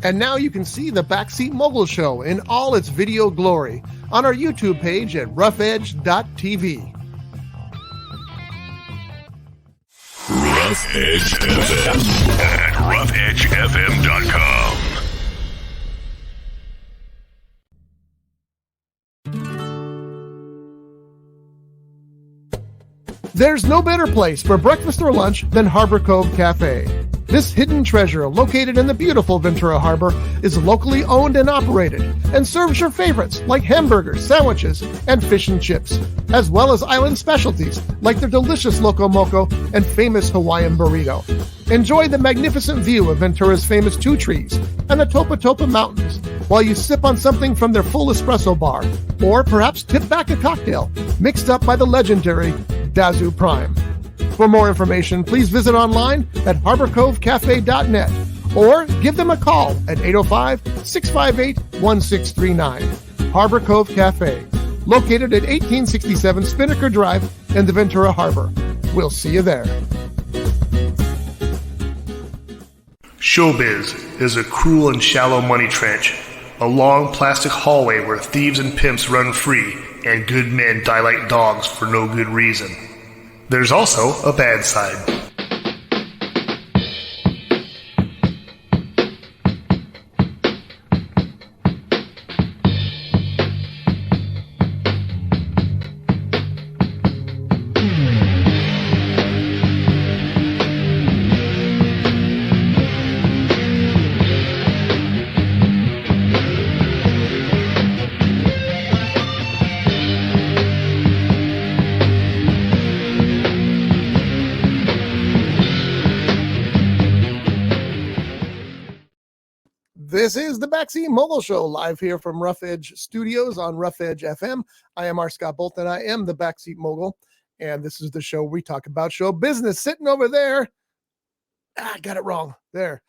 And now you can see the Backseat Mogul Show in all its video glory on our YouTube page at roughedge.tv. Rough Edge FM at roughedgefm.com. There's no better place for breakfast or lunch than Harbor Cove Cafe. This hidden treasure, located in the beautiful Ventura Harbor, is locally owned and operated and serves your favorites like hamburgers, sandwiches, and fish and chips, as well as island specialties like their delicious Loco Moco and famous Hawaiian burrito. Enjoy the magnificent view of Ventura's famous Two Trees and the Topa Topa Mountains while you sip on something from their full espresso bar, or perhaps tip back a cocktail mixed up by the legendary Dazu Prime. For more information, please visit online at harborcovecafe.net or give them a call at 805-658-1639. Harbor Cove Cafe, located at 1867 Spinnaker Drive in the Ventura Harbor. We'll see you there. Showbiz is a cruel and shallow money trench, a long plastic hallway where thieves and pimps run free and good men die like dogs for no good reason. There's also a bad side. This is the Backseat Mogul Show, live here from Rough Edge Studios on Rough Edge FM. I am R. Scott Bolton. I am the Backseat Mogul, and this is the show where we talk about show business. Sitting over there, I got it wrong. There,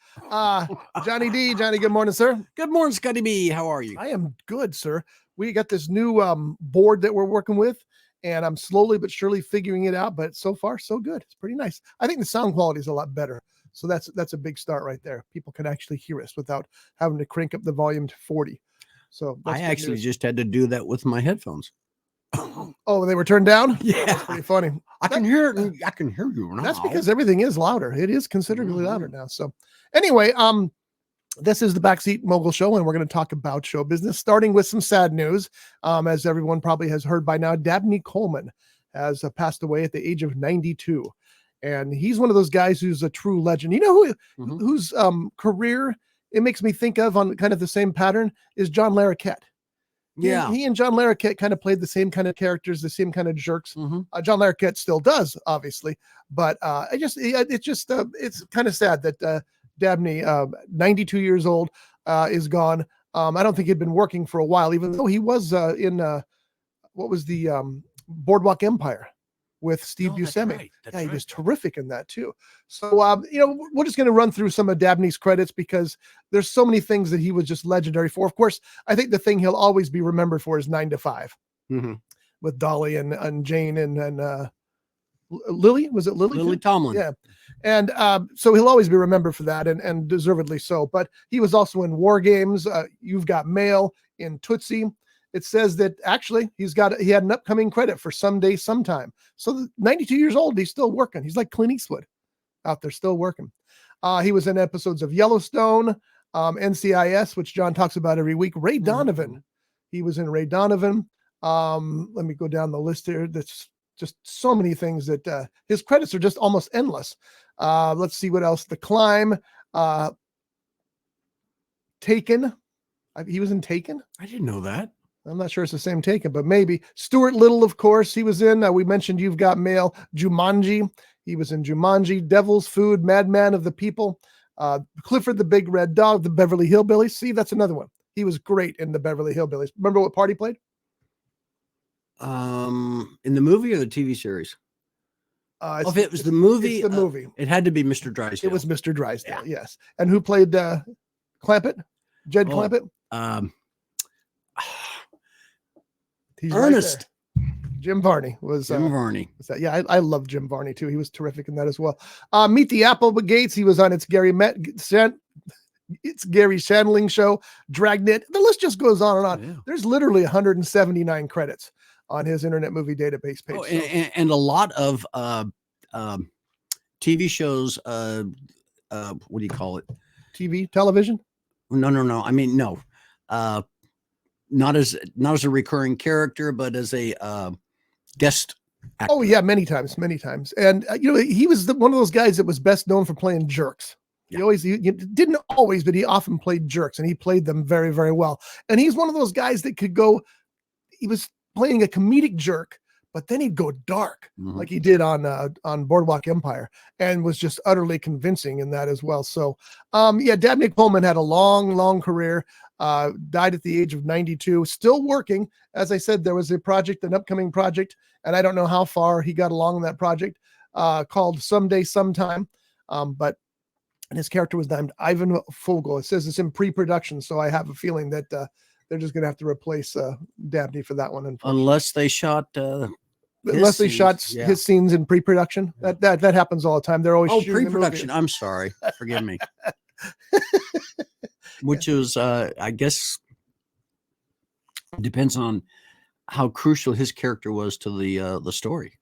Johnny D. Johnny, good morning, sir. Good morning, Scotty B. How are you? I am good, sir. We got this new board that we're working with, and I'm slowly but surely figuring it out. But so far, so good. It's pretty nice. I think the sound quality is a lot better. So that's a big start right there. People can actually hear us without having to crank up the volume to 40. So I actually just had to do that with my headphones. Oh, they were turned down? Yeah. That's pretty funny. I can hear it. I can hear you now. That's because everything is louder. It is considerably louder now. So anyway, this is the Backseat Mogul Show, and we're going to talk about show business, starting with some sad news. As everyone probably has heard by now, Dabney Coleman has passed away at the age of 92. And he's one of those guys who's a true legend. You know whose career it makes me think of on kind of the same pattern is John Larroquette. Yeah. He and John Larroquette kind of played the same kind of characters, the same kind of jerks. John Larroquette still does, obviously. But it's kind of sad that Dabney, 92 years old, is gone. I don't think he'd been working for a while, even though he was in what was the Boardwalk Empire with Steve Buscemi. Right. He was terrific in that too. So, we're just going to run through some of Dabney's credits because there's so many things that he was just legendary for. Of course, I think the thing he'll always be remembered for is 9 to 5 with Dolly and Jane and Lily. Was it Lily? Lily Tomlin. Yeah. And so he'll always be remembered for that and deservedly so. But he was also in War Games. You've Got Mail, in Tootsie. It says that actually he had an upcoming credit for Someday Sometime. So 92 years old, he's still working. He's like Clint Eastwood out there still working. He was in episodes of Yellowstone, NCIS, which John talks about every week. Ray Donovan. He was in Ray Donovan. Let me go down the list here. That's just so many things that his credits are just almost endless. Let's see what else. The Climb, Taken. He was in Taken. I didn't know that. I'm not sure it's the same Taken, but maybe. Stuart Little, of course, he was in. We mentioned You've Got Mail. Jumanji. He was in Jumanji. Devil's Food, Madman of the People. Clifford the Big Red Dog, The Beverly Hillbillies. See, that's another one. He was great in The Beverly Hillbillies. Remember what part he played? In the movie or the TV series? If it was the movie, it's the movie. It had to be Mr. Drysdale. It was Mr. Drysdale, yes. And who played Clampett? Jed Clampett? He's Ernest. Right, Jim Varney was Jim Varney. Was that? Yeah, I love Jim Varney too. He was terrific in that as well. Meet the Applebagates. He was on It's Gary Met. It's Gary Shandling Show, Dragnet. The list just goes on and on. Oh, yeah. There's literally 179 credits on his Internet Movie Database page. Oh, and a lot of TV shows. What do you call it? Television? No. I mean, no. Not as a recurring character, but as a guest actor. Oh yeah, many times. And he was one of those guys that was best known for playing jerks. Yeah. He didn't always, but he often played jerks, and he played them very, very well. And he's one of those guys that could go. He was playing a comedic jerk, but then he'd go dark, like he did on Boardwalk Empire, and was just utterly convincing in that as well. So, Dabney Coleman had a long career. Died at the age of 92, still working. As I said, there was an upcoming project, and I don't know how far he got along in that project, called Someday Sometime. But his character was named Ivan Fogel. It says it's in pre-production, so I have a feeling that they're just going to have to replace Dabney for that one. Unless they shot his scenes in pre-production. That happens all the time. They're always shooting pre-production. I'm sorry, forgive me. Which is, I guess, depends on how crucial his character was to the story.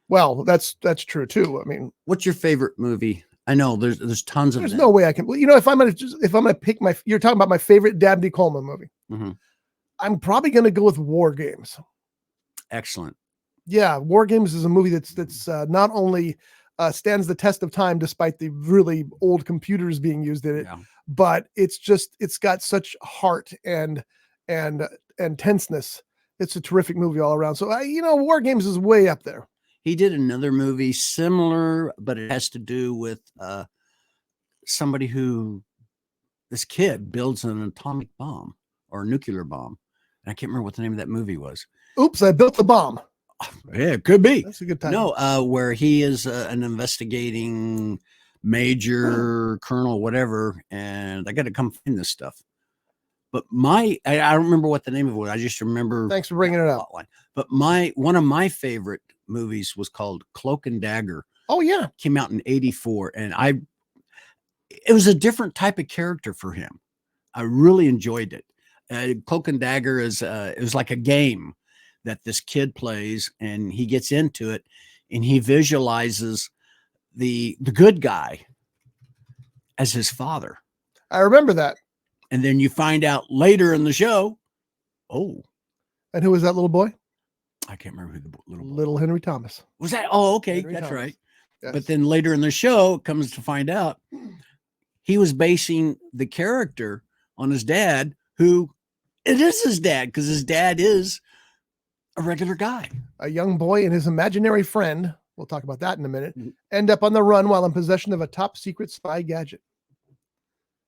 Well, that's true too. I mean, what's your favorite movie? I know there's tons of. There's no way I can. If I'm gonna pick you're talking about my favorite Dabney Coleman movie. Mm-hmm. I'm probably gonna go with War Games. Excellent. Yeah, War Games is a movie that's not only stands the test of time despite the really old computers being used in it, but it's got such heart and tenseness. It's a terrific movie all around. So War Games is way up there. He did another movie similar, but it has to do with somebody this kid builds an atomic bomb or a nuclear bomb. And I can't remember what the name of that movie was. Oops, I built the bomb. Yeah, it could be. That's a good time. No, where he is an investigating major, colonel, whatever, and I got to come find this stuff. But I don't remember what the name of it was. I just remember. Thanks for bringing it up. But one of my favorite movies was called Cloak and Dagger. Oh yeah, came out in '84, and it was a different type of character for him. I really enjoyed it. Cloak and Dagger it was like a game that this kid plays, and he gets into it, and he visualizes the good guy as his father. I remember that. And then you find out later in the show, oh. And who was that little boy? I can't remember who the little Henry Thomas. Was that? Oh, okay. Henry That's Thomas. right. Yes. But then later in the show, it comes to find out he was basing the character on his dad, who it is his dad, because his dad is a regular guy. A young boy and his imaginary friend, we'll talk about that in a minute, end up on the run while in possession of a top secret spy gadget.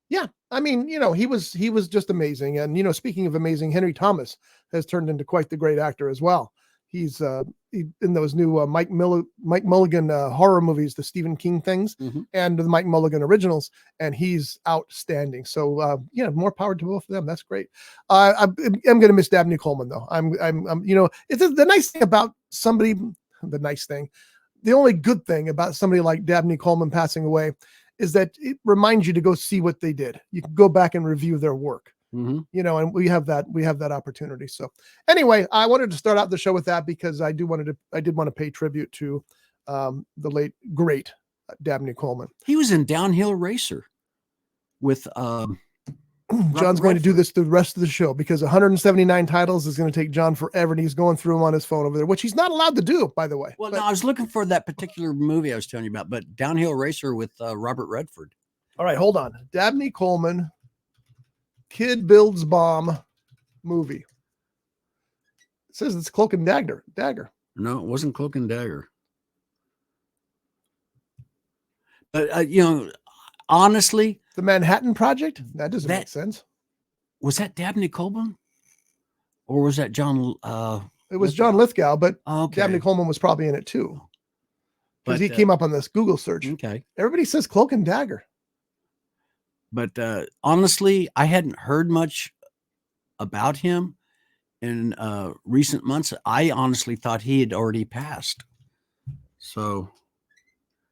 Yeah, I mean, he was just amazing. And, speaking of amazing, Henry Thomas has turned into quite the great actor as well. He's in those new Mike Mulligan horror movies, the Stephen King things, and the Mike Mulligan originals, and he's outstanding. So, more power to both of them. That's great. I'm going to miss Dabney Coleman, though. It's the nice thing about somebody, the only good thing about somebody like Dabney Coleman passing away is that it reminds you to go see what they did. You can go back and review their work, and we have that opportunity. So anyway, I wanted to start out the show with that because I did want to pay tribute to the late great Dabney Coleman. He was in Downhill Racer with John's going to do this the rest of the show because 179 titles is going to take John forever, and he's going through them on his phone over there, which he's not allowed to do, by the way. Well, no, I was looking for that particular movie I was telling you about, but Downhill Racer with Robert Redford. All right, hold on. Dabney Coleman, Kid Builds Bomb movie. It says it's Cloak and Dagger. No, it wasn't Cloak and Dagger. But, honestly, the Manhattan Project? That doesn't make sense. Was that Dabney Coleman? Or was that John? It was John Lithgow, but okay. Dabney Coleman was probably in it too. Because he came up on this Google search. Okay. Everybody says Cloak and Dagger. But honestly, I hadn't heard much about him in recent months. I honestly thought he had already passed. So.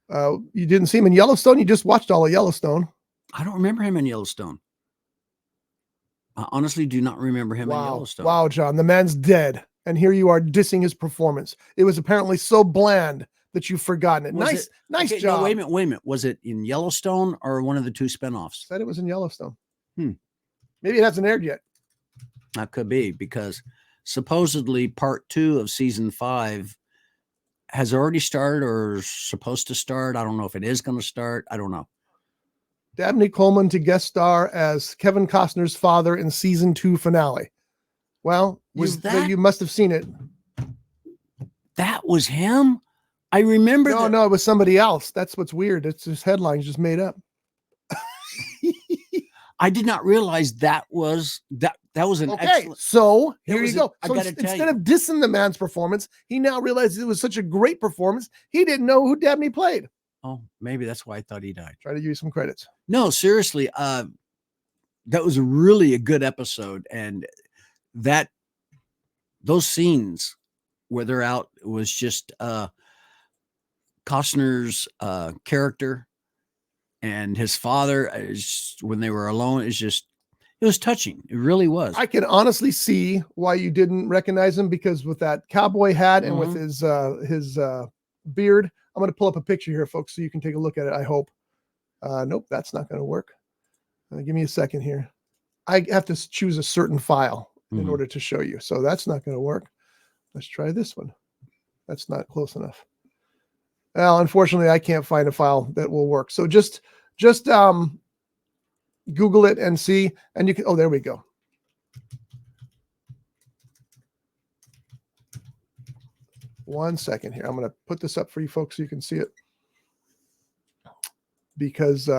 You didn't see him in Yellowstone? You just watched all of Yellowstone. I don't remember him in Yellowstone. I honestly do not remember him in Yellowstone. Wow, John, the man's dead. And here you are dissing his performance. It was apparently so bland that you've forgotten it. Nice okay, job. No, wait a minute. Was it in Yellowstone or one of the 2 spinoffs? Said it was in Yellowstone. Maybe it hasn't aired yet. That could be, because supposedly part 2 of season 5 has already started or is supposed to start. I don't know if it is going to start. I don't know. Dabney Coleman to guest star as Kevin Costner's father in season 2 finale. Well, you must have seen it. That was him? I remember. No, it was somebody else. That's what's weird. It's his headlines just made up. I did not realize that was an excellent. So here you go. So instead of dissing the man's performance, he now realizes it was such a great performance. He didn't know who Dabney played. Oh, maybe that's why I thought he died. Try to give you some credits. No, seriously. That was really a good episode. And those scenes where they're out was just Costner's character and his father when they were alone. It was touching. It really was. I can honestly see why you didn't recognize him, because with that cowboy hat and with his beard. I'm going to pull up a picture here, folks, so you can take a look at it. I hope. Nope, that's not going to work. Give me a second here. I have to choose a certain file in order to show you. So that's not going to work. Let's try this one. That's not close enough. Well, unfortunately, I can't find a file that will work. So just Google it and see, and you can, oh, there we go. One second here. I'm going to put this up for you folks so you can see it, because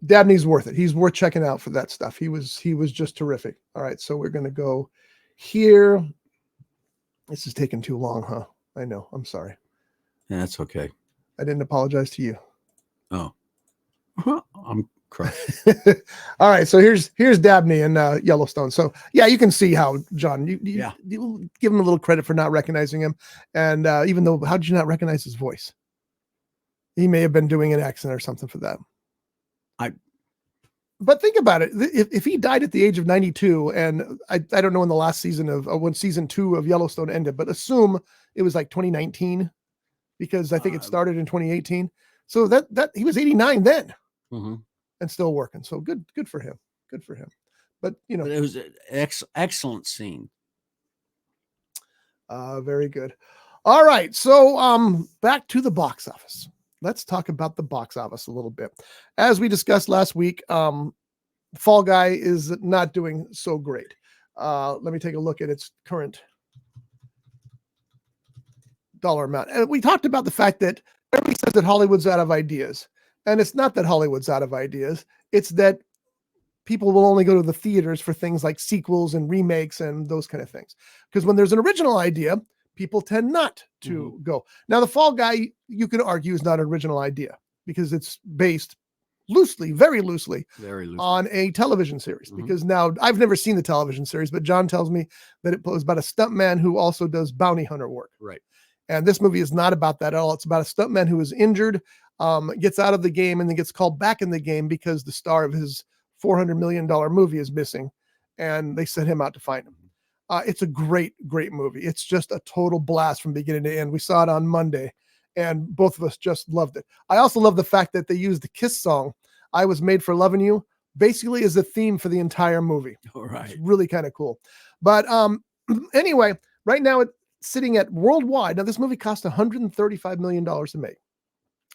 Dabney's worth it. He's worth checking out for that stuff. He was just terrific. All right. So we're going to go here. This is taking too long, huh? I know. I'm sorry. Yeah, that's okay. I didn't apologize to you. Oh, I'm crying. All right. So here's Dabney in Yellowstone. So yeah, you can see how, John, you give him a little credit for not recognizing him. And even though, how did you not recognize his voice? He may have been doing an accent or something for that. But think about it. If he died at the age of 92, and I don't know when the last season of when season 2 of Yellowstone ended, but assume it was like 2019, because I think it started in 2018. So that he was 89 then, and still working. So good for him. Good for him. But it was an excellent scene. Very good. All right. So back to the box office. Let's talk about the box office a little bit. As we discussed last week, Fall Guy is not doing so great. Let me take a look at its current dollar amount. And we talked about the fact that everybody says that Hollywood's out of ideas. And it's not that Hollywood's out of ideas. It's that people will only go to the theaters for things like sequels and remakes and those kind of things. Because when there's an original idea, people tend not to go. Now, the Fall Guy, you can argue, is not an original idea, because it's based very loosely on a television series. Because now, I've never seen the television series, but John tells me that it was about a stuntman who also does bounty hunter work. Right. And this movie is not about that at all. It's about a stuntman who is injured, gets out of the game, and then gets called back in the game because the star of his $400 million movie is missing, and they sent him out to find him. It's a great movie. It's just a total blast from beginning to end. We saw it on Monday, and both of us just loved it. I also love the fact that they used the Kiss song, "I Was Made for Loving You," basically as a theme for the entire movie. All right. It's really kind of cool. But anyway, right now it's sitting at worldwide. Now, this movie cost $135 million to make,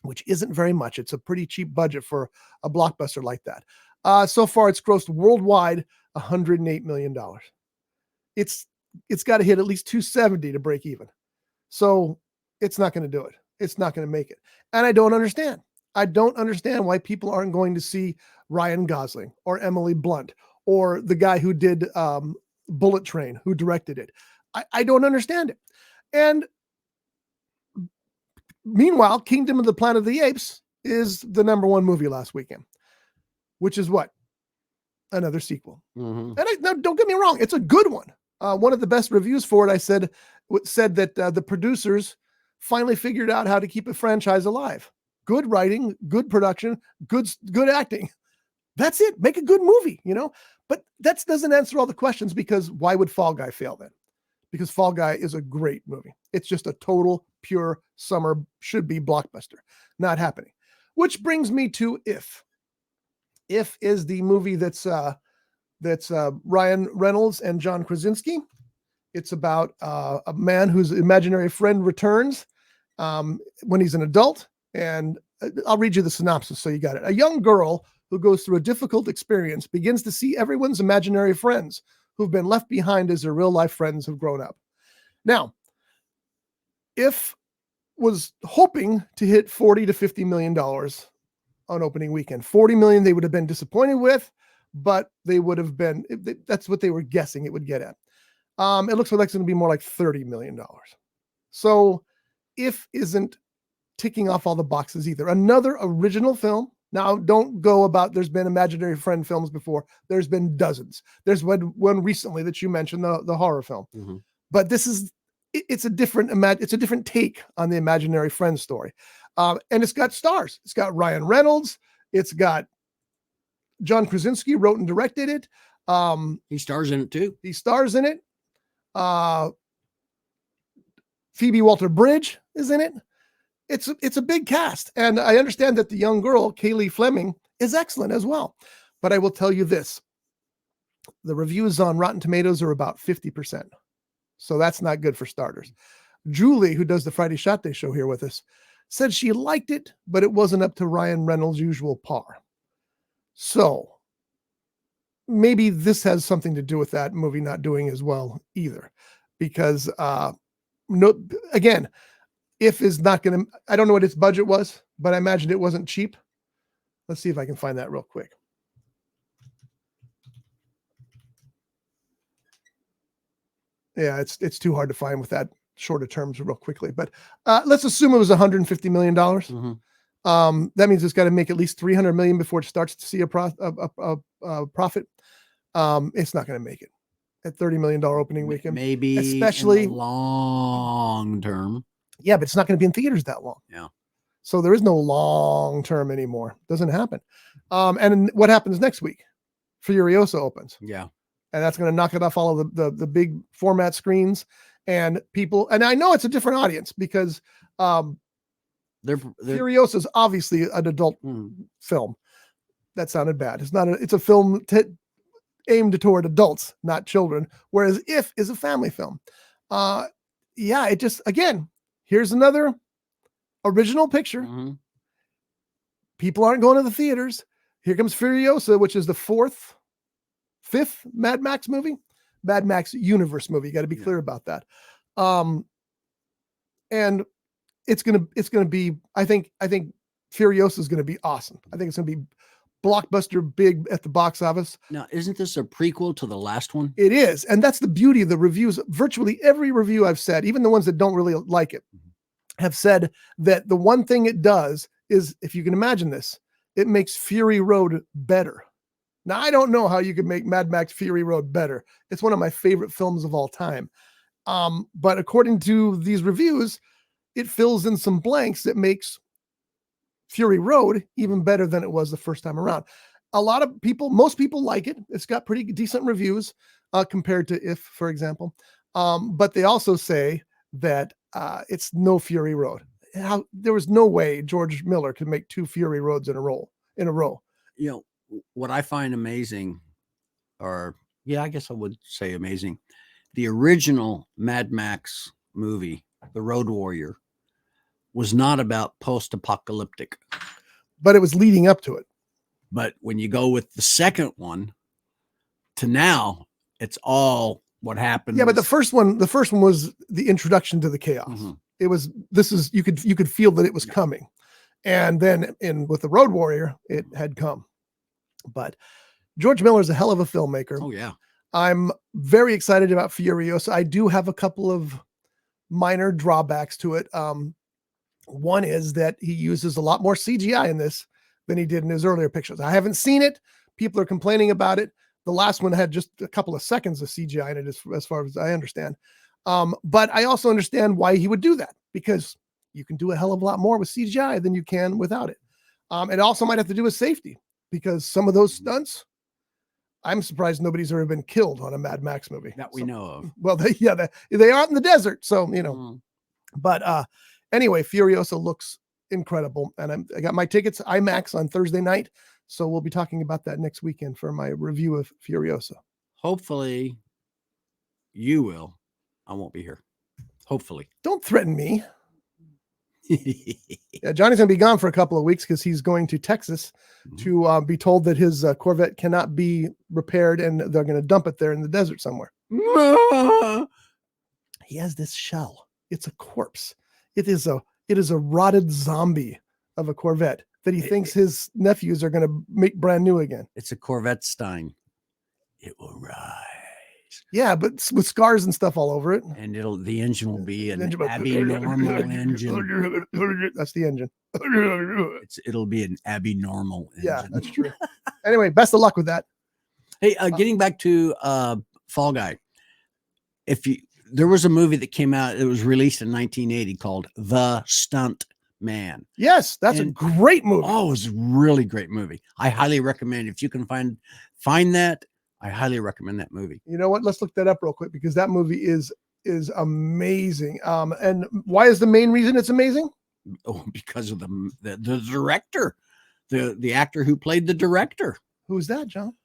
which isn't very much. It's a pretty cheap budget for a blockbuster like that. So far, it's grossed worldwide $108 million. It's got to hit at least 270 to break even. So it's not going to do it. It's not going to make it. And I don't understand. I don't understand why people aren't going to see Ryan Gosling or Emily Blunt or the guy who did Bullet Train, who directed it. I don't understand it. And meanwhile, Kingdom of the Planet of the Apes is the #1 movie last weekend, which is what? Another sequel. And now, don't get me wrong. It's a good one. One of the best reviews for it, I said that the producers finally figured out how to keep a franchise alive. good writing, good production, good acting. That's it. Make a good movie, But that doesn't answer all the questions, because why would Fall Guy fail then? Because Fall Guy is a great movie. It's just a total, pure summer, should be blockbuster. Not happening. Which brings me to If. If is the movie that's Ryan Reynolds and John Krasinski. It's about a man whose imaginary friend returns when he's an adult. And I'll read you the synopsis so you got it. A young girl who goes through a difficult experience begins to see everyone's imaginary friends who've been left behind as their real life friends have grown up. Now, If was hoping to hit $40 to $50 million on opening weekend. 40 million they would have been disappointed with, but they would have been, that's what they were guessing it would get at. It looks like it's going to be more like $30 million. So If isn't ticking off all the boxes either. Another original film. Now, don't go about, there's been imaginary friend films before. There's been dozens. There's one recently that you mentioned, the horror film. Mm-hmm. But this is, it's a different take on the imaginary friend story. And it's got stars. It's got Ryan Reynolds. It's got John Krasinski wrote and directed it. He stars in it too. He stars in it. Phoebe Waller-Bridge is in it. It's a big cast. And I understand that the young girl, Kaylee Fleming, is excellent as well. But I will tell you this. The reviews on Rotten Tomatoes are about 50%. So that's not good for starters. Julie, who does the Friday Shot Day show here with us, said she liked it, but it wasn't up to Ryan Reynolds' usual par. So maybe this has something to do with that movie not doing as well either. Because, again, If is not going to, I don't know what its budget was, but I imagine it wasn't cheap. Let's see if I can find that real quick. Yeah, it's too hard to find with that shorter terms real quickly, but let's assume it was $150 million. Mm-hmm. That means it's got to make at least 300 million before it starts to see a profit. It's not going to make it at $30 million opening weekend. Maybe especially in the long term. Yeah, but it's not going to be in theaters that long. Yeah. So there is no long term anymore. Doesn't happen. And what happens next week? Furiosa opens. Yeah. And that's going to knock it off all of the big format screens and people. And I know it's a different audience because Furiosa is obviously an adult film. That sounded bad. It's a film aimed toward adults, not children. Whereas If is a family film. Yeah, it just, again, here's another original picture. Mm-hmm. People aren't going to the theaters. Here comes Furiosa, which is the fifth Mad Max movie, Mad Max universe movie. You got to be clear about that. And it's going to be, I think Furiosa is going to be awesome. I think it's going to be blockbuster big at the box office. Now, isn't this a prequel to the last one? It is. And that's the beauty of the reviews. Virtually every review I've said, even the ones that don't really like it, have said that the one thing it does is, if you can imagine this, it makes Fury Road better. Now, I don't know how you could make Mad Max Fury Road better. It's one of my favorite films of all time. But according to these reviews, it fills in some blanks that makes Fury Road even better than it was the first time around. Most people like it. It's got pretty decent reviews compared to If, for example. But they also say that it's no Fury Road. There was no way George Miller could make two Fury Roads in a row. You know, what I find amazing, or I guess I would say amazing, the original Mad Max movie, The Road Warrior, was not about post-apocalyptic. But it was leading up to it. But when you go with the second one to now, it's all what happened. Yeah, but the first one was the introduction to the chaos. Mm-hmm. You could feel that it was coming. And then with The Road Warrior, it had come. But George Miller is a hell of a filmmaker. Oh, yeah. I'm very excited about Furiosa. I do have a couple of minor drawbacks to it. One is that he uses a lot more CGI in this than he did in his earlier pictures. I haven't seen it. People are complaining about it. The last one had just a couple of seconds of CGI in it, as far as I understand. But I also understand why he would do that, because you can do a hell of a lot more with CGI than you can without it. It also might have to do with safety, because some of those stunts, I'm surprised nobody's ever been killed on a Mad Max movie that we know of. Well, they aren't in the desert, so But anyway, Furiosa looks incredible, and I got my tickets IMAX on Thursday night, so we'll be talking about that next weekend for my review of Furiosa. Hopefully, you will. I won't be here. Hopefully. Don't threaten me. Yeah, Johnny's gonna be gone for a couple of weeks because he's going to Texas to be told that his Corvette cannot be repaired, and they're going to dump it there in the desert somewhere. He has this shell. It's a corpse. It is a rotted zombie of a Corvette that he thinks his nephews are going to make brand new again. It's a Corvette Stein. It will rise. Yeah, but with scars and stuff all over it. And the engine will be an abnormal engine. That's the engine. It'll be an abnormal engine. Yeah, that's true. Anyway, best of luck with that. Hey, getting back to Fall Guy. There was a movie that came out, it was released in 1980 called The Stunt Man. Yes, that's a great movie. Oh, it was a really great movie. I highly recommend, if you can find that, I highly recommend that movie. You know what? Let's look that up real quick, because that movie is amazing. And why is the main reason it's amazing? Oh, because of the director, the actor who played the director. Who's that, John?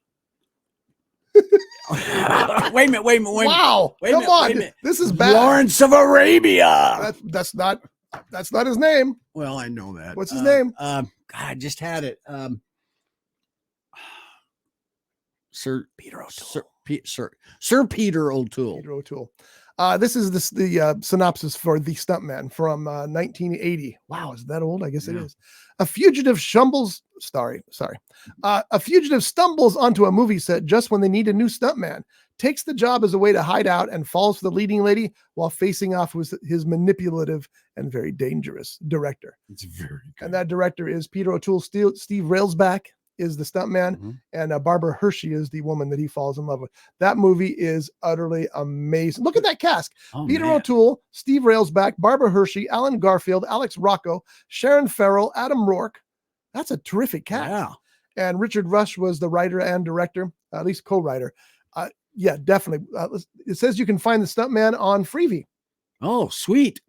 Wait a minute. Wow. Come on. This is bad. Lawrence of Arabia. That's not his name. Well, I know that. What's his name? God, I just had it. Sir Peter O'Toole. Sir Peter O'Toole. Peter O'Toole. This is the synopsis for The Stuntman from 1980. Wow, is that old? I guess it is. A fugitive stumbles onto a movie set just when they need a new stuntman, takes the job as a way to hide out, and falls for the leading lady while facing off with his manipulative and very dangerous director. It's very good. And that director is Peter O'Toole. Steve Railsback is the stuntman, and Barbara Hershey is the woman that he falls in love with. That movie is utterly amazing. Look at that cast. Peter O'Toole, Steve Railsback, Barbara Hershey, Alan Garfield, Alex Rocco, Sharon Farrell, Adam Rourke. That's a terrific cast. Yeah. And Richard Rush was the writer and director, at least co-writer. Yeah, definitely. It says you can find the stuntman on Freevee. Oh, sweet.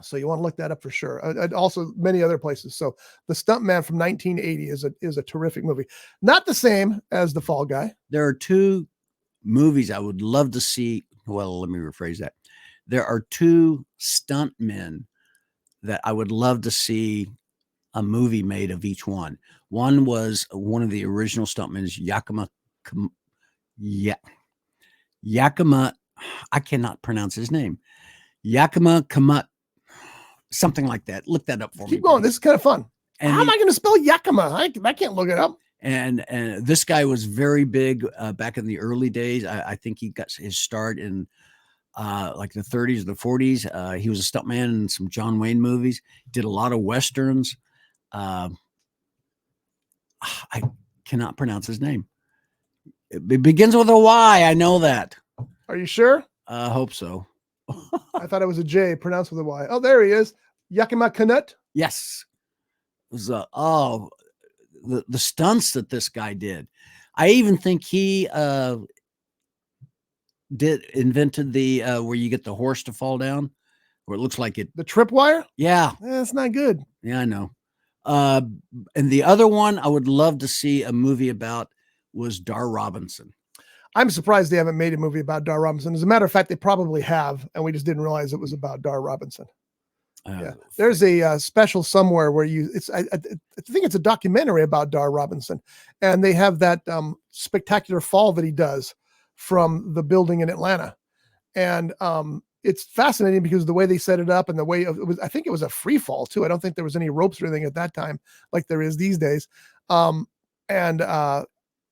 So you want to look that up for sure. And also many other places. So The Stuntman from 1980 is a terrific movie. Not the same as The Fall Guy. There are two movies I would love to see. Well, let me rephrase that. There are two stuntmen that I would love to see a movie made of each one. One was one of the original stuntmen, Yakima. I cannot pronounce his name. Yakima Kamat. Something like that. Look that up for me. Keep going. This is kind of fun. And how am I going to spell Yakima? I can't look it up. And this guy was very big back in the early days. I think he got his start in like the 30s or the 40s. He was a stuntman in some John Wayne movies. Did a lot of westerns. I cannot pronounce his name. It begins with a Y. I know that. Are you sure? I hope so. I thought it was a J pronounced with a Y. Oh, there he is. Yakima Kanut. Yes. It was the stunts that this guy did. I even think he invented the where you get the horse to fall down, where it looks like it. The tripwire? Yeah. That's not good. Yeah, I know. And the other one I would love to see a movie about was Dar Robinson. I'm surprised they haven't made a movie about Dar Robinson. As a matter of fact, they probably have, and we just didn't realize it was about Dar Robinson. Yeah, there's a special somewhere where I think it's a documentary about Dar Robinson, and they have that spectacular fall that he does from the building in Atlanta, and it's fascinating because the way they set it up and the way I think it was a free fall too. I don't think there was any ropes or anything at that time like there is these days,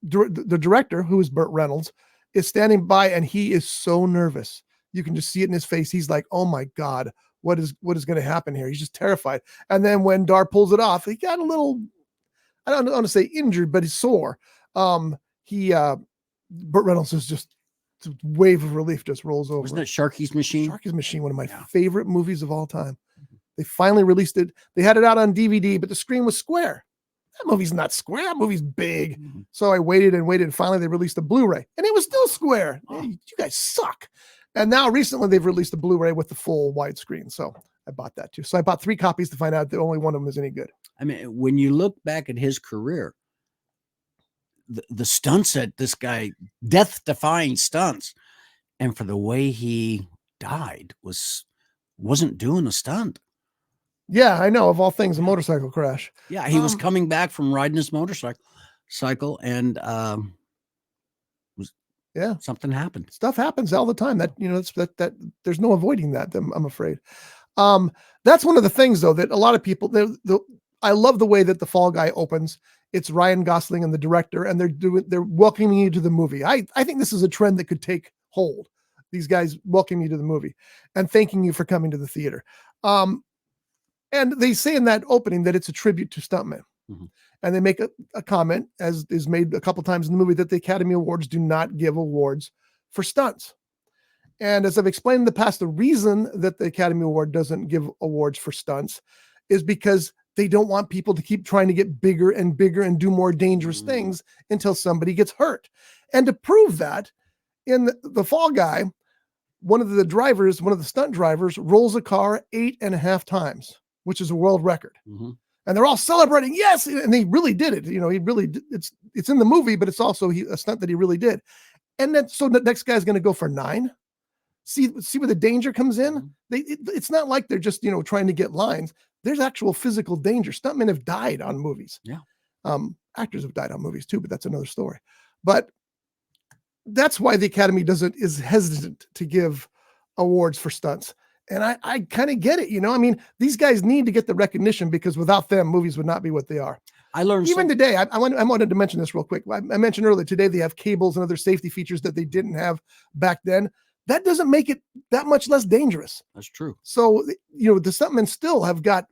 the director, who is Burt Reynolds, is standing by, and he is so nervous. You can just see it in his face. He's like, "Oh my God, what is going to happen here?" He's just terrified. And then when Dar pulls it off, he got a little, I don't want to say injured, but he's sore. Burt Reynolds is just a wave of relief just rolls over. Wasn't that Sharky's Machine? Sharky's Machine, one of my favorite movies of all time. They finally released it. They had it out on DVD, but the screen was square. That movie's not square. That movie's big. Mhm. So I waited and waited. And finally, they released a Blu-ray, and it was still square. Oh. Hey, you guys suck. And now recently, they've released a Blu-ray with the full widescreen. So I bought that too. So I bought 3 copies to find out that only one of them is any good. I mean, when you look back at his career, the stunts that this guy, death-defying stunts, and for the way he died wasn't doing a stunt. Yeah, I know. Of all things, a motorcycle crash. Yeah, he was coming back from riding his motorcycle, and something happened. Stuff happens all the time. That that there's no avoiding that. I'm afraid. That's one of the things, though, that a lot of people. I love the way that The Fall Guy opens. It's Ryan Gosling and the director, and they're welcoming you to the movie. I think this is a trend that could take hold. These guys welcoming you to the movie and thanking you for coming to the theater. And they say in that opening that it's a tribute to stuntmen. Mm-hmm. And they make a comment, as is made a couple times in the movie, that the Academy Awards do not give awards for stunts. And as I've explained in the past, the reason that the Academy Award doesn't give awards for stunts is because they don't want people to keep trying to get bigger and bigger and do more dangerous things until somebody gets hurt. And to prove that, in the Fall Guy, one of the stunt drivers rolls a car 8.5 times, which is a world record. Mm-hmm. And they're all celebrating. Yes. And he really did it. He really did. It's in the movie, but it's also a stunt that he really did. And then, so the next guy's going to go for 9. See where the danger comes in. It's not like they're just, trying to get lines. There's actual pisical danger. Stuntmen have died on movies. Yeah. Actors have died on movies too, but that's another story. But that's why the Academy is hesitant to give awards for stunts. And I kind of get it. These guys need to get the recognition, because without them, movies would not be what they are. I learned even today. I wanted to mention this real quick. I mentioned earlier today, they have cables and other safety features that they didn't have back then. That doesn't make it that much less dangerous. That's true. So, the stuntmen still have got,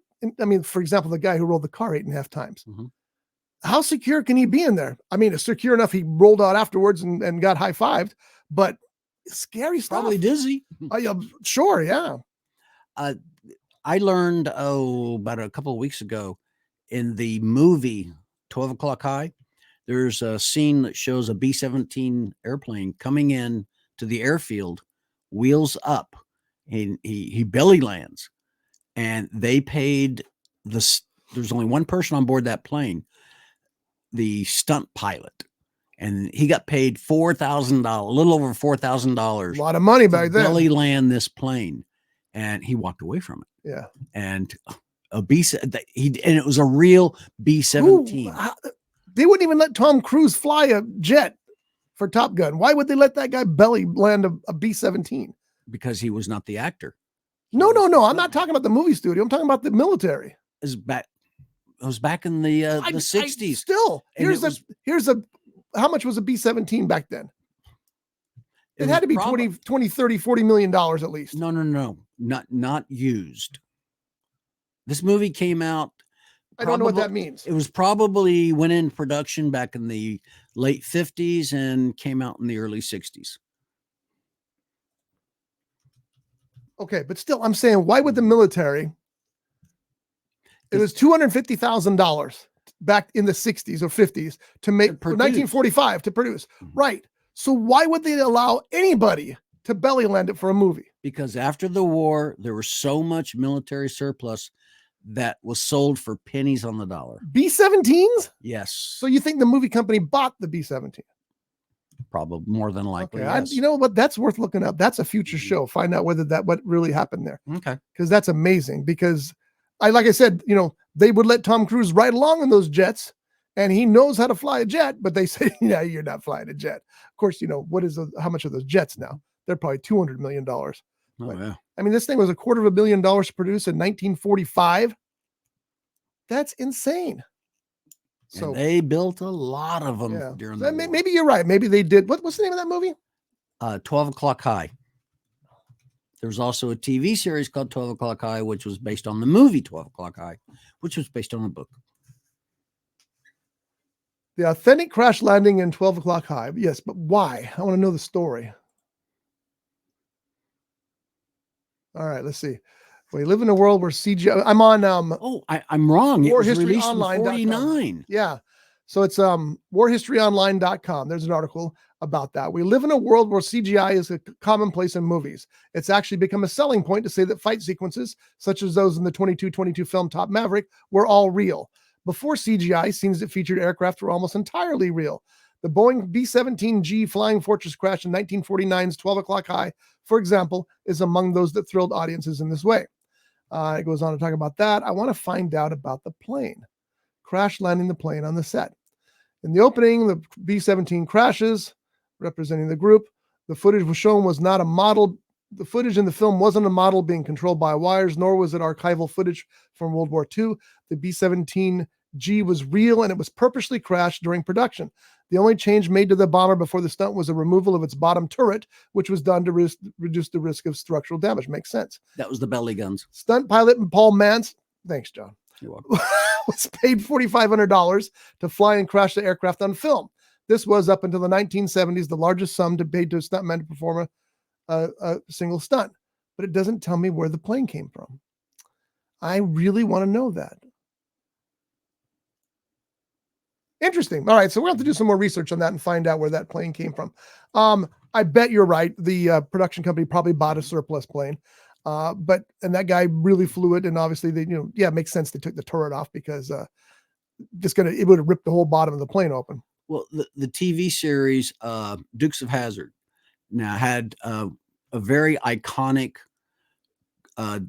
for example, the guy who rolled the car 8.5 times. Mm-hmm. How secure can he be in there? It's secure enough. He rolled out afterwards and got high-fived, but scary stuff. Probably dizzy. Sure. Yeah. I learned, about a couple of weeks ago, in the movie 12 O'Clock High, there's a scene that shows a B-17 airplane coming in to the airfield, wheels up, and he belly lands, and they paid there's only one person on board that plane, the stunt pilot, and he got paid $4,000, a little over $4,000. A lot of money back then. Belly land this plane, and he walked away from it. Yeah. And and it was a real B-17. They wouldn't even let Tom Cruise fly a jet for Top Gun. Why would they let that guy belly land a B-17? Because he was not the actor. No. I'm not talking about the movie studio. I'm talking about the military. It was back in the 60s. Still, how much was a B-17 back then? It had to be 20, 30, $40 million at least. No. Not used. This movie came out. I don't know what that means. It was probably went in production back in the late 50s and came out in the early 60s. Okay, but still, I'm saying, why would the military? It was $250,000 back in the 60s or 50s to make 1945 to produce. Mm-hmm. Right. So why would they allow anybody to belly land it for a movie? Because after the war, there was so much military surplus that was sold for pennies on the dollar. B-17s? Yes. So you think the movie company bought the B-17? Probably, more than likely. Okay. Yes. You know what? That's worth looking up. That's a future show. Find out what really happened there. Okay. Because that's amazing. Because like I said, they would let Tom Cruise ride along in those jets, and he knows how to fly a jet, but they say, yeah, you're not flying a jet. Of course, how much are those jets now? They're probably $200 million. Oh, yeah. This thing was $250 million to produce in 1945. That's insane. So and they built a lot of them during the war. Maybe you're right. Maybe they did. What's the name of that movie? 12 O'Clock High. There's also a TV series called 12 O'Clock High, which was based on the movie 12 O'Clock High, which was based on a book. The authentic crash landing in 12 O'Clock High. Yes, but why? I want to know the story. All right, let's see. We live in a world where CGI. I'm on I'm wrong. It was released in warhistoryonline.com. 49. Yeah. So it's warhistoryonline.com. There's an article about that. We live in a world where CGI is a commonplace in movies. It's actually become a selling point to say that fight sequences, such as those in the 22 film Top Maverick, were all real. Before CGI, scenes that featured aircraft were almost entirely real. The Boeing B-17G Flying Fortress crash in 1949's 12 O'Clock High, for example, is among those that thrilled audiences in this way. It goes on to talk about that. I want to find out about the plane. Crash landing the plane on the set. In the opening, the B-17 crashes, representing the group. The footage was shown was not a model. The footage in the film wasn't a model being controlled by wires, nor was it archival footage from World War II. The B-17G was real, and it was purposely crashed during production. The only change made to the bomber before the stunt was a removal of was bottom turret, which was done to reduce the risk of structural damage. Makes sense. That was the belly guns. Stunt pilot Paul Mance, thanks, John, You're welcome. was paid $4,500 to fly and crash the aircraft on film. This was, up until the 1970s, the largest sum to pay to a stuntman to perform a single stunt. But it doesn't tell me where the plane came from. I really want to know that. Interesting. All right, so we'll have to do some more research on that and find out where that plane came from. I bet you're right. The production company probably bought a surplus plane, and that guy really flew it. And obviously, it makes sense they took the turret off because it would have ripped the whole bottom of the plane open. Well, the TV series Dukes of Hazzard now had a very iconic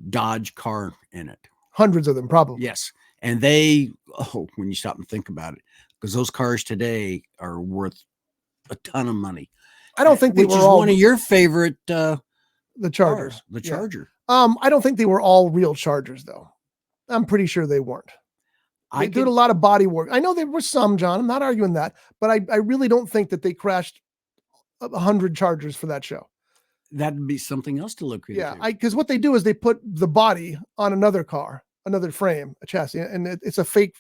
Dodge car in it. Hundreds of them, probably. Yes, and when you stop and think about it, because those cars today are worth a ton of money. I don't think they which were is all one of your favorite. The Chargers. Cars, the Charger. I don't think they were all real Chargers, though. I'm pretty sure they weren't. They did a lot of body work. I know there were some, John. I'm not arguing that, but I really don't think that they crashed 100 Chargers for that show. That'd be something else to look into. Yeah, because what they do is they put the body on another car, another frame, a chassis, and it's a fake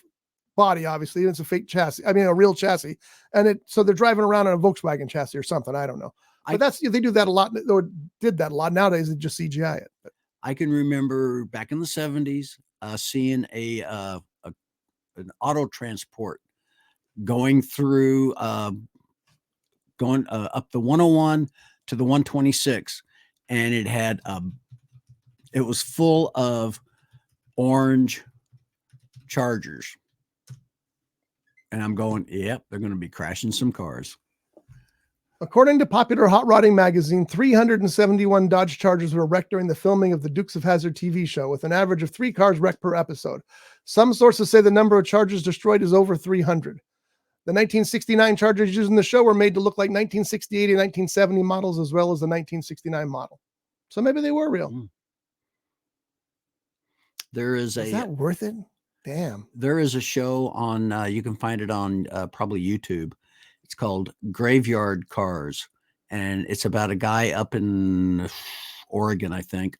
body, obviously. It's a fake chassis. I mean, a real chassis, and so they're driving around on a Volkswagen chassis or something. I don't know. But they do that a lot. Or did that a lot. Nowadays, they just CGI it. But I can remember back in the 70s seeing an auto transport going through, going up the 101 to the 126, and it was full of orange Chargers. And I'm going, yep, they're going to be crashing some cars. According to Popular Hot Rodding magazine, 371 Dodge Chargers were wrecked during the filming of the Dukes of Hazzard TV show, with an average of 3 cars wrecked per episode. Some sources say the number of Chargers destroyed is over 300. The 1969 Chargers used in the show were made to look like 1968 and 1970 models, as well as the 1969 model. So maybe they were real. Is that worth it? Damn. There is a show on, you can find it on probably YouTube. It's called Graveyard Cars. And it's about a guy up in Oregon, I think,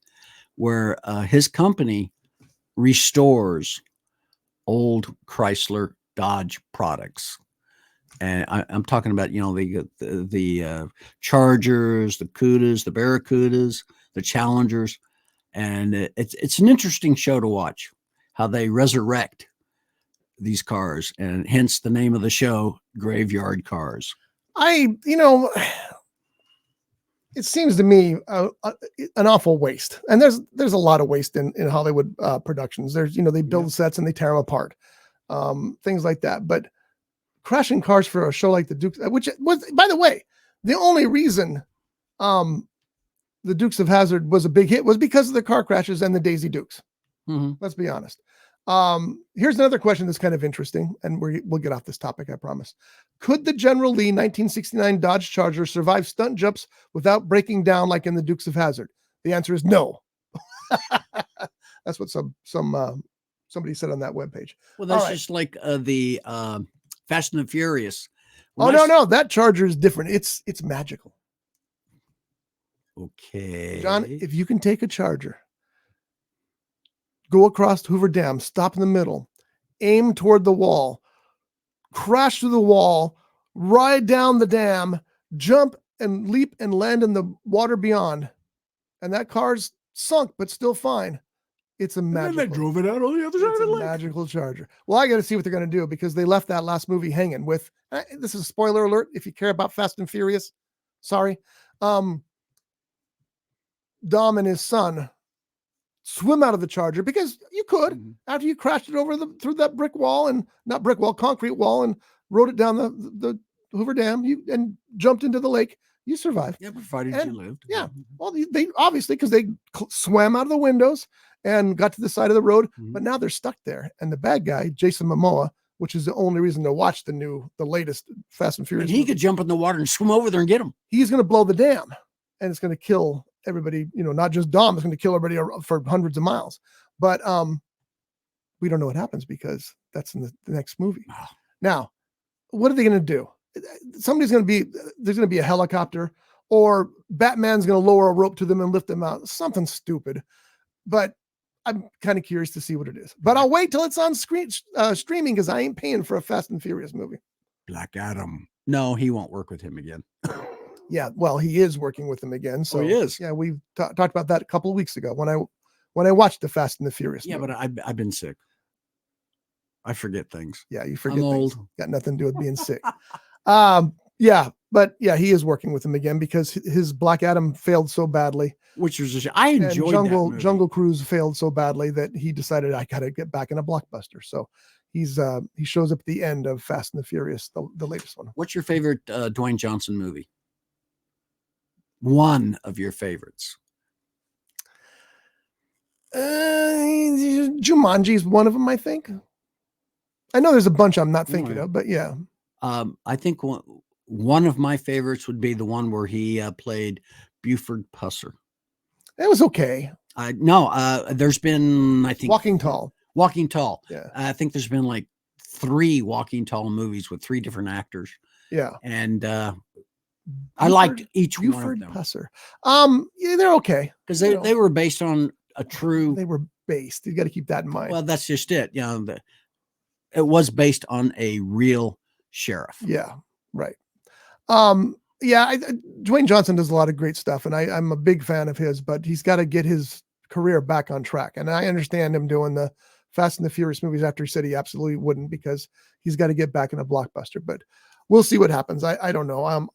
where his company restores old Chrysler Dodge products. And I'm talking about, the Chargers, the Cudas, the Barracudas, the Challengers. And it's an interesting show to watch, how they resurrect these cars, and hence the name of the show, Graveyard Cars. It seems to me an awful waste. And there's a lot of waste in Hollywood productions. There's, they build sets and they tear them apart. Things like that. But crashing cars for a show like the Dukes, which was, by the way, the only reason the Dukes of Hazzard was a big hit was because of the car crashes and the Daisy Dukes. Mm-hmm. Let's be honest. Here's another question that's kind of interesting, and we'll get off this topic, I promise. Could the General Lee 1969 Dodge Charger survive stunt jumps without breaking down like in the Dukes of Hazzard? The answer is no. That's what somebody said on that webpage. Well, that's just like the Fast and the Furious. No, that Charger is different. It's magical. Okay, John, if you can take a Charger, go across Hoover Dam, stop in the middle, aim toward the wall, crash through the wall, ride down the dam, jump and leap and land in the water beyond, and that car's sunk but still fine, It's a And then magical. they drove it out on the other side It's of the a lake. magical Charger. Well, I got to see what they're going to do because they left that last movie hanging with. This is a spoiler alert. If you care about Fast and Furious, sorry. Dom and his son swim out of the Charger because you could after you crashed it over through that concrete wall, and rode it down the Hoover Dam. And jumped into the lake. You survived. Yeah, provided And- you lived. Yeah. Well, they obviously, because they swam out of the windows and got to the side of the road, but now they're stuck there. And the bad guy, Jason Momoa, which is the only reason to watch the latest Fast and Furious, And he movie, could jump in the water and swim over there and get him. he's going to blow the dam, and it's going to kill everybody. Not just Dom. It's going to kill everybody for hundreds of miles. But we don't know what happens because that's in the next movie. Wow. Now, what are they going to do? There's going to be a helicopter, or Batman's going to lower a rope to them and lift them out. Something stupid, but I'm kind of curious to see what it is. But I'll wait till it's on streaming because I ain't paying for a Fast and Furious movie. Black Adam. No, he won't work with him again. Yeah, well, he is working with them again. So he is. Yeah, we talked about that a couple of weeks ago when I watched the Fast and the Furious. Yeah, movie. but I've been sick. I forget things. Yeah, you forget I'm things. old. Got nothing to do with being sick. Yeah, but yeah, he is working with him again because his Black Adam failed so badly. Which was I And enjoyed Jungle that movie. Jungle Cruise failed so badly that he decided I got to get back in a blockbuster. So he shows up at the end of Fast and the Furious, the latest one. What's your favorite Dwayne Johnson movie? One of your favorites. Jumanji is one of them, I think. I know there's a bunch I'm not thinking of, but yeah. I think one of my favorites would be the one where he played Buford Pusser. It was okay. There's been, I think, Walking Tall. Walking Tall. Yeah. I think there's been like 3 Walking Tall movies with 3 different actors. Yeah. And I liked each one of Buford them. Pusser. Yeah, they're okay. Because they were based on a true. They were based. You got to keep that in mind. Well, that's just it. It was based on a real sheriff. Yeah, right. Dwayne Johnson does a lot of great stuff, and I'm a big fan of his, but he's got to get his career back on track. And I understand him doing the Fast and the Furious movies after he said he absolutely wouldn't, because he's got to get back in a blockbuster. But we'll see what happens. I don't know.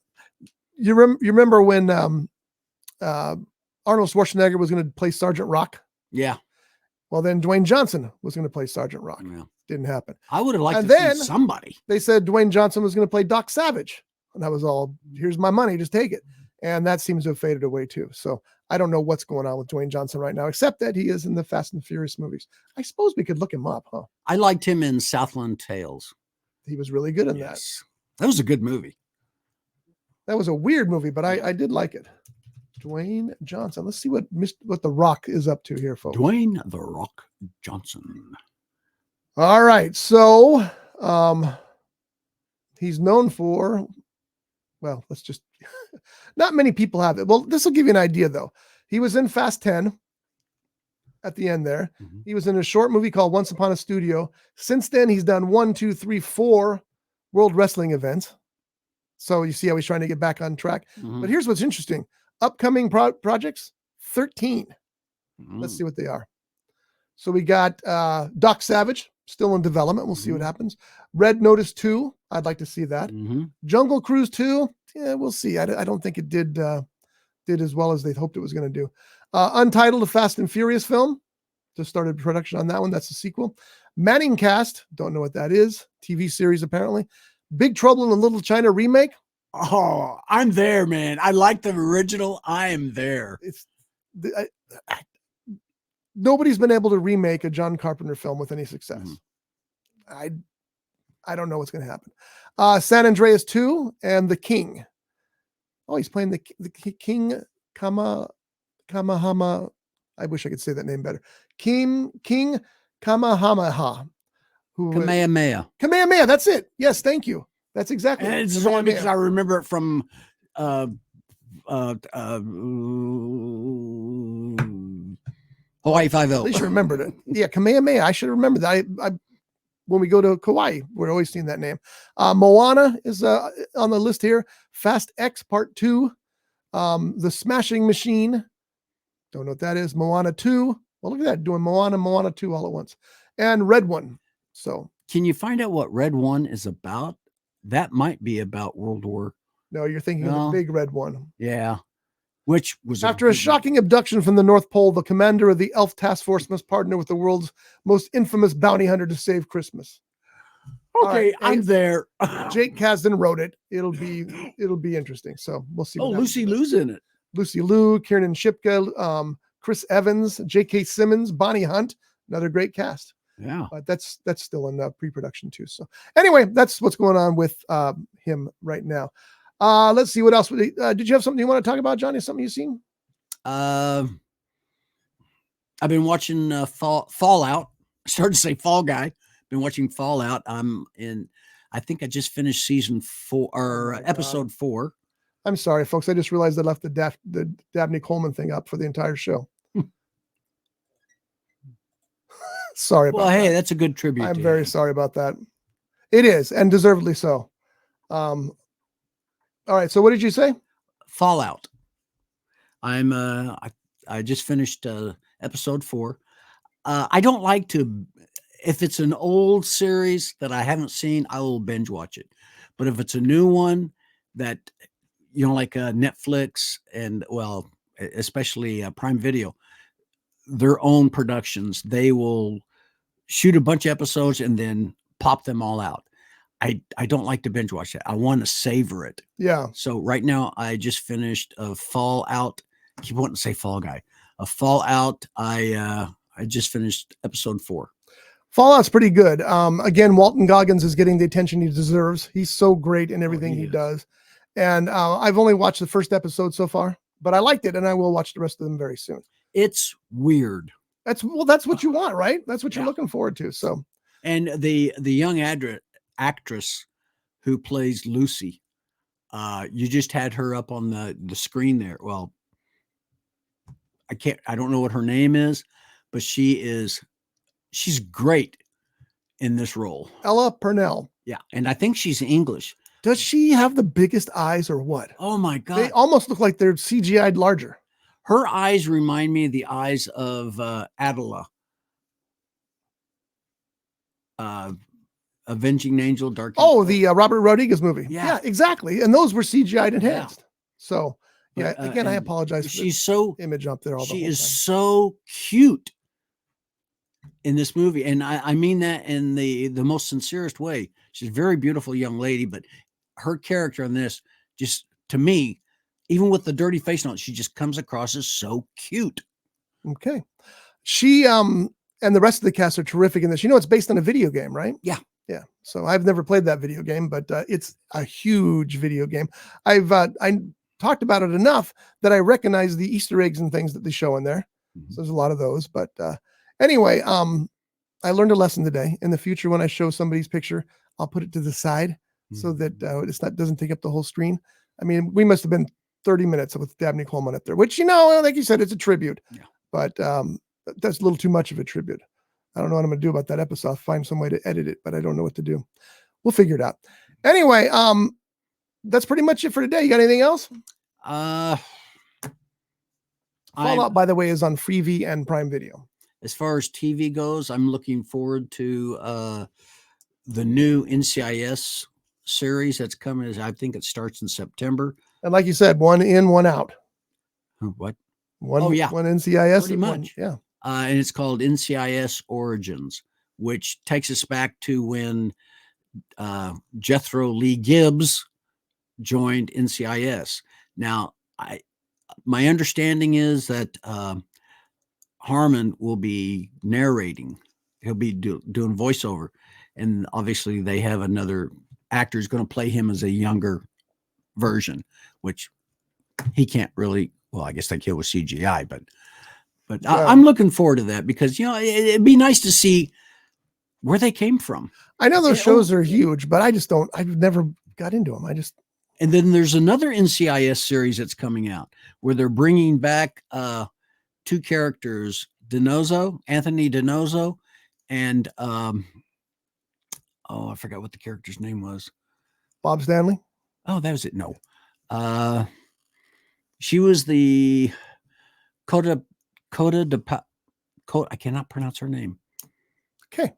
You remember when Arnold Schwarzenegger was going to play Sergeant Rock? Yeah. Well, then Dwayne Johnson was going to play Sergeant Rock. Yeah. Didn't happen. I would have liked And to then see somebody. They said Dwayne Johnson was going to play Doc Savage. And that was all, here's my money, just take it. And that seems to have faded away too. So I don't know what's going on with Dwayne Johnson right now, except that he is in the Fast and Furious movies. I suppose we could look him up, huh? I liked him in Southland Tales. He was really good in That was a good movie. that. That was a weird movie, but I did like it. Dwayne Johnson. Let's see what The Rock is up to here, folks. Dwayne The Rock Johnson. All right. So he's known for, well, let's just, not many people have it. Well, this will give you an idea though. He was in Fast 10 at the end there. Mm-hmm. He was in a short movie called Once Upon a Studio. Since then, he's done 4 World Wrestling events. So you see how he's trying to get back on track. Mm-hmm. But here's what's interesting. Upcoming projects, 13. Mm-hmm. Let's see what they are. So we got Doc Savage, still in development. We'll see what happens. Red Notice 2, I'd like to see that. Mm-hmm. Jungle Cruise 2, yeah, we'll see. I don't think it did as well as they hoped it was going to do. Untitled, a Fast and Furious film. Just started production on that one. That's a sequel. Manning Cast, don't know what that is. TV series, apparently. Big Trouble in Little China remake. Oh, I'm there, man. I like the original. I am there. It's nobody's been able to remake a John Carpenter film with any success. I don't know what's going to happen. San Andreas 2 and The King. Oh, he's playing the King Kamahama. I wish I could say that name better. King Kamehameha. Kamehameha. Kamehameha. That's it. Yes, thank you. That's exactly. And it's only because I remember it from Hawaii Five-0. At least you remembered it. Yeah, Kamehameha. I should remember that. I when we go to Kauai, we're always seeing that name. Moana is on the list here. Fast X Part 2. The Smashing Machine. Don't know what that is. Moana 2. Well, look at that, doing Moana 2 all at once. And Red One. So Can you find out what Red One is about? That might be about World War. no, you're thinking of No. the big Red One. Yeah. Which was After a shocking abduction from the North Pole, the commander of the Elf Task Force must partner with the world's most infamous bounty hunter to save Christmas. Okay, right, I'm there. Jake Kasdan wrote it. It'll be interesting. So we'll see. Oh, what happens. Lucy Liu's in it. Lucy Liu, Kiernan Shipka, Chris Evans, J.K. Simmons, Bonnie Hunt, another great cast. Yeah. But that's still in pre-production too. So anyway, that's what's going on with him right now. Let's see what else. Did you have something you want to talk about, Johnny? Something you've seen? I've been watching Fallout. I started to say Fall Guy. Been watching Fallout. I think I just finished season 4 or episode 4. I'm sorry, folks. I just realized I left the Dabney Coleman thing up for the entire show. Sorry about that. Well, hey, that's a good tribute. I'm very sorry about that. It is, and deservedly so. All right. So what did you say? Fallout. I just finished episode 4. I don't like to, if it's an old series that I haven't seen, I will binge watch it. But if it's a new one that, like Netflix and, well, especially Prime Video, their own productions, they will shoot a bunch of episodes and then pop them all out. I don't like to binge watch it. I want to savor it. Yeah. So right now I just finished a Fallout. I keep wanting to say Fall Guy. A Fallout. I just finished episode 4. Fallout's pretty good. Again, Walton Goggins is getting the attention he deserves. He's so great in everything he does. And I've only watched the first episode so far, but I liked it, and I will watch the rest of them very soon. It's weird. That's what you want, right? That's what you're looking forward to. So, and the young actress who plays Lucy, you just had her up on the screen there. Well, I don't know what her name is, but she's great in this role. Ella Purnell. Yeah, and I think she's English. Does she have the biggest eyes or what? Oh my God. They almost look like they're CGI'd larger. Her eyes remind me of the eyes of Adela. Avenging Angel, Dark. Oh, the Robert Rodriguez movie. Yeah, exactly. And those were CGI'd enhanced. Yeah. So yeah, again, I apologize. She's so image up there. She is so cute in this movie, and I mean that in the most sincerest way. She's a very beautiful young lady, but her character in this, just to me, even with the dirty face on it, she just comes across as so cute. Okay. She and the rest of the cast are terrific in this. It's based on a video game, right? Yeah. Yeah. So I've never played that video game, but it's a huge video game. I talked about it enough that I recognize the Easter eggs and things that they show in there. So there's a lot of those, but anyway, I learned a lesson today. In the future, when I show somebody's picture, I'll put it to the side so that doesn't take up the whole screen. I mean, we must have been 30 minutes with Dabney Coleman up there, which, like you said, it's a tribute, but that's a little too much of a tribute. I don't know what I'm going to do about that episode. I'll find some way to edit it, but I don't know what to do. We'll figure it out. Anyway, that's pretty much it for today. You got anything else? Fallout, by the way, is on Freevee and Prime Video. As far as TV goes, I'm looking forward to the new NCIS series that's coming. I think it starts in September. And like you said, one in, one out. What? One NCIS. Pretty much. Yeah. And it's called NCIS Origins, which takes us back to when Jethro Lee Gibbs joined NCIS. Now, my understanding is that Harmon will be narrating. He'll be doing voiceover. And obviously they have another actor who's going to play him as a younger version, which he can't really, well, I guess they kill with CGI, but I'm looking forward to that because, it'd be nice to see where they came from. I know those shows are huge, but I've never got into them. And then there's another NCIS series that's coming out where they're bringing back 2 characters, Anthony DiNozzo, and I forgot what the character's name was. Bob Stanley. Oh, that was it. No. She was the Coda I cannot pronounce her name. Okay.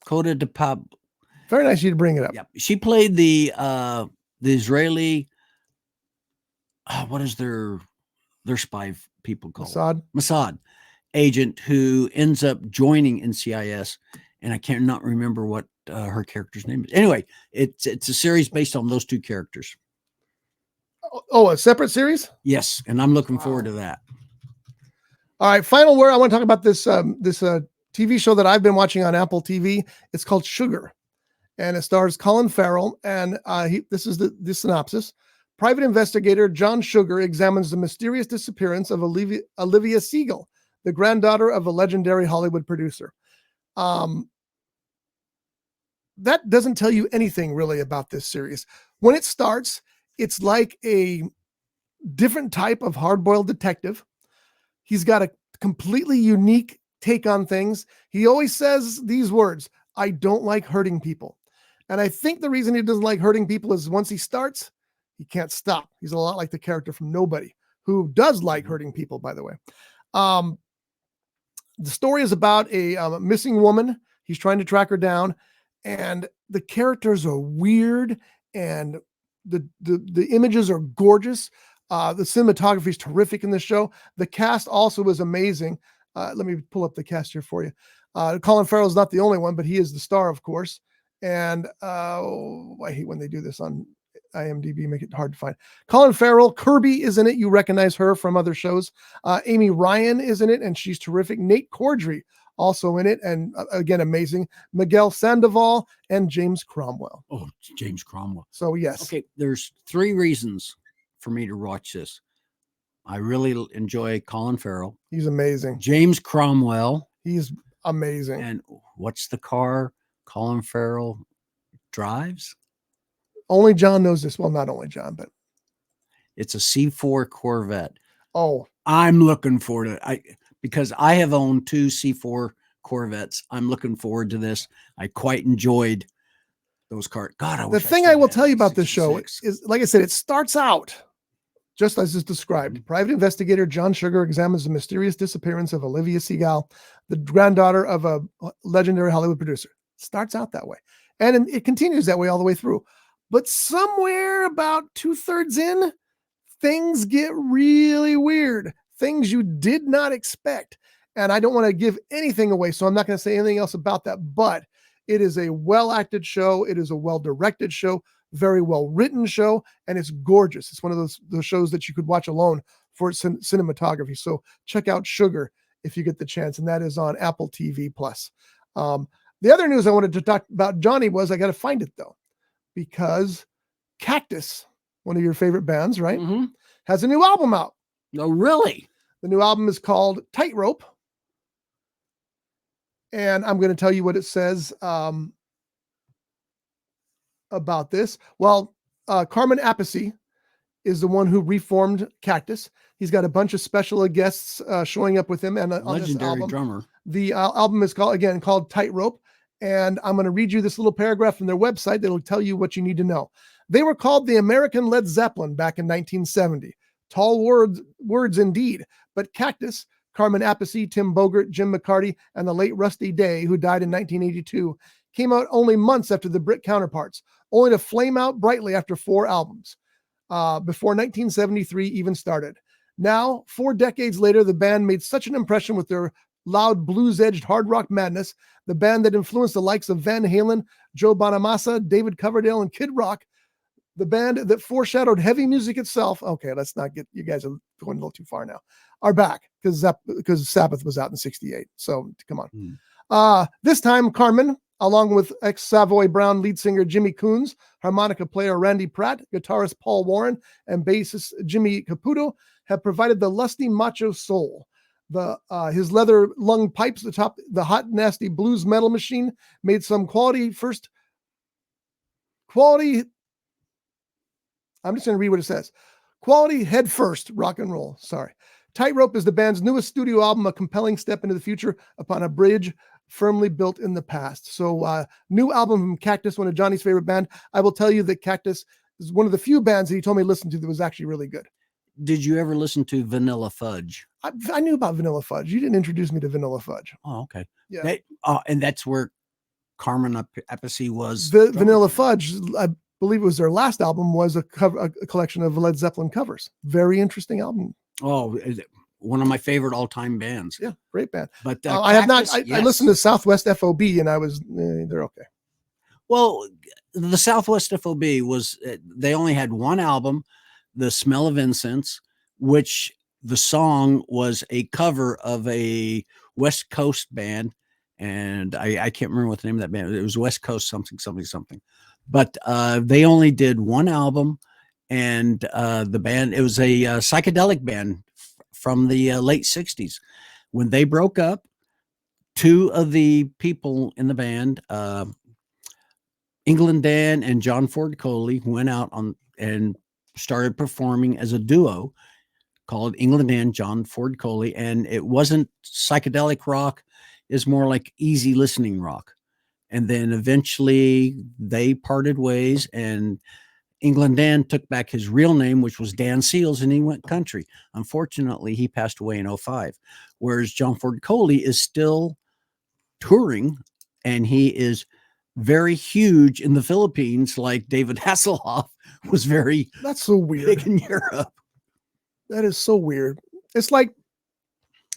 Coda de Pab. Very nice of you to bring it up. Yeah, she played the Israeli. What is their spy people called? Mossad agent who ends up joining NCIS, and I cannot remember what her character's name is. Anyway, it's a series based on those two characters. Oh, a separate series? Yes, and I'm looking forward to that. All right, final word. I want to talk about this TV show that I've been watching on Apple TV. It's called Sugar, and it stars Colin Farrell. And this is the synopsis. Private investigator John Sugar examines the mysterious disappearance of Olivia Siegel, the granddaughter of a legendary Hollywood producer. That doesn't tell you anything really about this series. When it starts, it's like a different type of hard-boiled detective. He's got a completely unique take on things. He always says these words, "I don't like hurting people." And I think the reason he doesn't like hurting people is once he starts, he can't stop. He's a lot like the character from Nobody, who does like hurting people, by the way. The story is about a missing woman. He's trying to track her down, and the characters are weird, and the images are gorgeous. The cinematography is terrific in this show. The cast also is amazing. Let me pull up the cast here for you. Colin Farrell is not the only one, but he is the star, of course. And I hate when they do this on IMDb, make it hard to find. Colin Farrell, Kirby is in it. You recognize her from other shows. Amy Ryan is in it, and she's terrific. Nate Cordry also in it, and again, amazing. Miguel Sandoval and James Cromwell. Oh, James Cromwell. So yes. Okay, there's 3 reasons for me to watch this. I really enjoy Colin Farrell. He's amazing. James Cromwell. He's amazing. And what's the car Colin Farrell drives? Only John knows this. Well, not only John, but it's a C4 Corvette. Oh, I'm looking forward to it. Because I have owned 2 C4 Corvettes. I'm looking forward to this. I quite enjoyed those cars. God, the thing I will tell you about this show is, like I said, it starts out just as is described. Private investigator John Sugar examines the mysterious disappearance of Olivia Siegel, the granddaughter of a legendary Hollywood producer. Starts out that way. And it continues that way all the way through. But somewhere about 2/3 in, things get really weird. Things you did not expect. And I don't want to give anything away, so I'm not going to say anything else about that. But it is a well-acted show. It is a well-directed show, very well-written show, and it's gorgeous. It's one of those shows that you could watch alone for its cinematography. So check out Sugar if you get the chance, and that is on Apple TV+. The other news I wanted to talk about, Johnny, was I got to find it, though, because Cactus, one of your favorite bands, right, has a new album out. Oh, really? The new album is called Tightrope. And I'm going to tell you what it says about this. Well, Carmen Appice is the one who reformed Cactus. He's got a bunch of special guests showing up with him. And on this album, drummer. The album is called Tightrope. And I'm going to read you this little paragraph from their website that'll tell you what you need to know. They were called the American Led Zeppelin back in 1970. Tall words indeed. But Cactus, Carmen Appice, Tim Bogert, Jim McCarty, and the late Rusty Day, who died in 1982, came out only months after the Brit counterparts, only to flame out brightly after 4 albums, before 1973 even started. Now, 4 decades later, the band made such an impression with their loud blues-edged hard rock madness, the band that influenced the likes of Van Halen, Joe Bonamassa, David Coverdale, and Kid Rock, the band that foreshadowed heavy music itself. Okay, let's not get, you guys are going a little too far now, are back because Sabbath was out in 68. So come on. This time, Carmen, along with ex-Savoy Brown lead singer Jimmy Coons, harmonica player Randy Pratt, guitarist Paul Warren, and bassist Jimmy Caputo, have provided the lusty macho soul. His leather lung pipes atop the hot, nasty blues metal machine made some quality. I'm just going to read what it says. Quality head first rock and roll. Sorry. Tightrope is the band's newest studio album, a compelling step into the future upon a bridge firmly built in the past. So new album from Cactus, one of Johnny's favorite band. I will tell you that Cactus is one of the few bands that he told me to listen to that was actually really good. Did you ever listen to Vanilla Fudge? I knew about Vanilla Fudge. You didn't introduce me to Vanilla Fudge. Oh, okay. Yeah. And that's where Carmen Appice was. Vanilla Fudge, I believe it was their last album, was a collection of Led Zeppelin covers. Very interesting album. Oh, one of my favorite all-time bands. Yeah, great band. But I have not. I listened to Southwest FOB, and I was they're okay. Well, the Southwest FOB was, they only had one album, The Smell of Incense, which the song was a cover of a West Coast band. And I can't remember what the name of that band. It was West Coast something. But they only did one album, and the band, it was a psychedelic band from the late 60s. When they broke up, two of the people in the band, England Dan and John Ford Coley, went out and started performing as a duo called England Dan, John Ford Coley. And it wasn't psychedelic rock. It's more like easy listening rock. And then eventually they parted ways, and England Dan took back his real name, which was Dan Seals, and he went country. Unfortunately, he passed away in 2005. Whereas John Ford Coley is still touring, and he is very huge in the Philippines, like David Hasselhoff was very That's so weird. big in Europe. That is so weird. It's like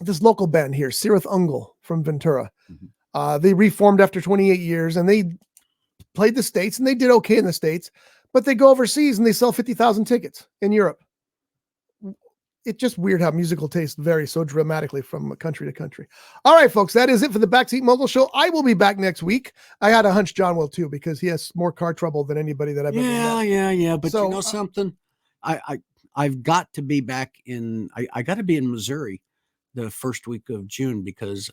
this local band here, Sirith Ungol from Ventura. Mm-hmm. They reformed after 28 years, and they played the States, and they did okay in the States, but they go overseas and they sell 50,000 tickets in Europe. It's just weird how musical taste varies so dramatically from country to country. All right, folks, that is it for the Backseat Mogul Show. I will be back next week. I had a hunch John will too, because he has more car trouble than anybody that I've ever met. Yeah. But you know something? I've got to be back in, I got to be in Missouri the first week of June, because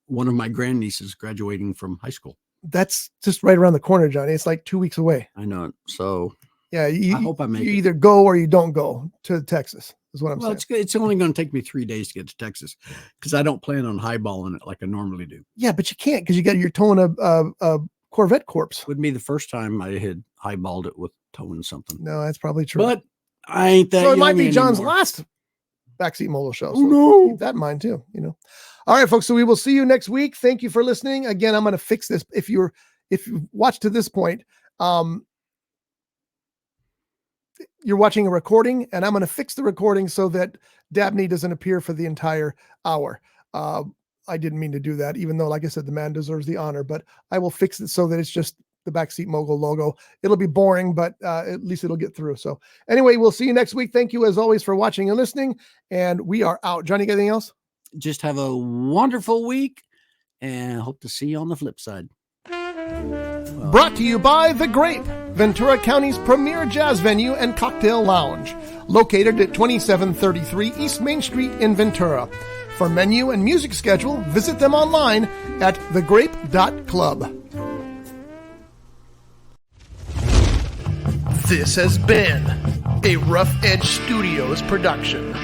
one of my grandnieces is graduating from high school. That's just right around the corner, Johnny. It's like 2 weeks away. I know it. So yeah, I hope I make you it. either go or you don't go to Texas, is what I'm saying. It's only going to take me 3 days to get to Texas, because I don't plan on highballing it like I normally do. Yeah, but you can't, because you're towing a Corvette corpse. Wouldn't be the first time I had highballed it with towing something. No, that's probably true. But I ain't that. So it might be young John's anymore. last Backseat Mogul show. Oh, So no. keep that in mind too. All right, folks. So we will see you next week. Thank you for listening. Again, I'm going to fix this. If you watched to this point, you're watching a recording, and I'm going to fix the recording so that Dabney doesn't appear for the entire hour. I didn't mean to do that, even though, like I said, the man deserves the honor, but I will fix it so that it's just the Backseat Mogul logo. It'll be boring, but at least it'll get through. So anyway, we'll see you next week. Thank you as always for watching and listening, and we are out. Johnny, got anything else? Just have a wonderful week, and hope to see you on the flip side. Brought to you by The Grape, Ventura County's premier jazz venue and cocktail lounge, located at 2733 East Main Street in Ventura. For menu and music schedule, visit them online at thegrape.club. This has been a Rough Edge Studios production.